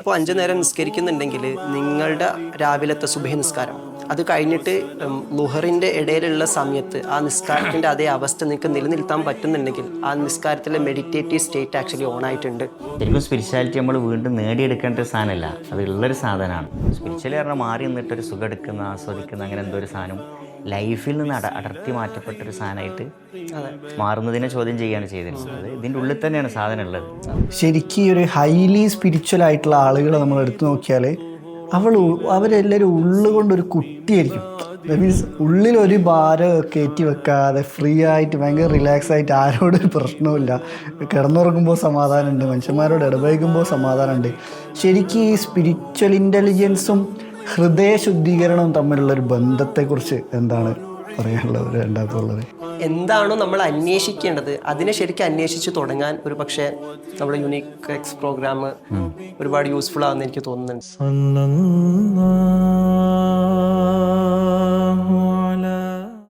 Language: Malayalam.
അപ്പോൾ 5 നേരം നിസ്കരിക്കുന്നുണ്ടെങ്കിൽ നിങ്ങളുടെ രാവിലത്തെ സുബഹി നിസ്കാരം അത് കഴിഞ്ഞിട്ട് ലുഹറിൻ്റെ ഇടയിലുള്ള സമയത്ത് ആ നിസ്കാരത്തിൻ്റെ അതേ അവസ്ഥ നിങ്ങൾക്ക് നിലനിർത്താൻ പറ്റുന്നുണ്ടെങ്കിൽ ആ നിസ്കാരത്തിലെ മെഡിറ്റേറ്റീവ് സ്റ്റേറ്റ് ആക്ച്വലി ഓൺ ആയിട്ടുണ്ട്. ശരിക്കും സ്പിരിച്വാലിറ്റി നമ്മൾ വീണ്ടും നേടിയെടുക്കേണ്ട ഒരു സാധനമല്ല, അത് ഉള്ളൊരു സാധനമാണ്. സ്പിരിച്വലി പറഞ്ഞാൽ മാറി നിന്നിട്ടൊരു സുഖം എടുക്കുന്ന, ആസ്വദിക്കുന്ന അങ്ങനെ എന്തോ ഒരു സാധനം ലൈഫിൽ നിന്ന് അടർത്തി മാറ്റപ്പെട്ടൊരു സാധനമായിട്ട് മാറുന്നതിനെ ചോദ്യം ചെയ്യുകയാണ് ചെയ്തിരുന്നത്. ഇതിൻ്റെ ഉള്ളിൽ തന്നെയാണ് സാധനം ഉള്ളത്. ശരിക്കും ഒരു ഹൈലി സ്പിരിച്വൽ ആയിട്ടുള്ള ആളുകളെ നമ്മൾ എടുത്തു നോക്കിയാൽ അവരെല്ലാവരും ഉള്ളുകൊണ്ടൊരു കുട്ടിയായിരിക്കും. ദാറ്റ് മീൻസ് ഉള്ളിലൊരു ഭാരം കയറ്റി വെക്കാതെ ഫ്രീ ആയിട്ട് ഭയങ്കര റിലാക്സ് ആയിട്ട് ആരോടൊരു പ്രശ്നവുമില്ല. കിടന്നുറങ്ങുമ്പോൾ സമാധാനമുണ്ട്, മനുഷ്യന്മാരോട് ഇടപഴകുമ്പോൾ സമാധാനമുണ്ട്. ശരിക്കും ഈ സ്പിരിച്വൽ ഇൻ്റലിജൻസും ഹൃദയ ശുദ്ധീകരണവും തമ്മിലുള്ളൊരു ബന്ധത്തെക്കുറിച്ച് എന്താണ് പറയാനുള്ളത് രണ്ടാമത്തുള്ളത്? എന്താണോ നമ്മൾ അന്വേഷിക്കേണ്ടത് അതിനെ ശരിക്കും അന്വേഷിച്ച് തുടങ്ങാൻ ഒരു പക്ഷേ നമ്മുടെ യുണീക്ക് എക്സ് പ്രോഗ്രാം ഒരുപാട് യൂസ്ഫുൾ ആണെന്ന് എനിക്ക് തോന്നുന്നുണ്ട്.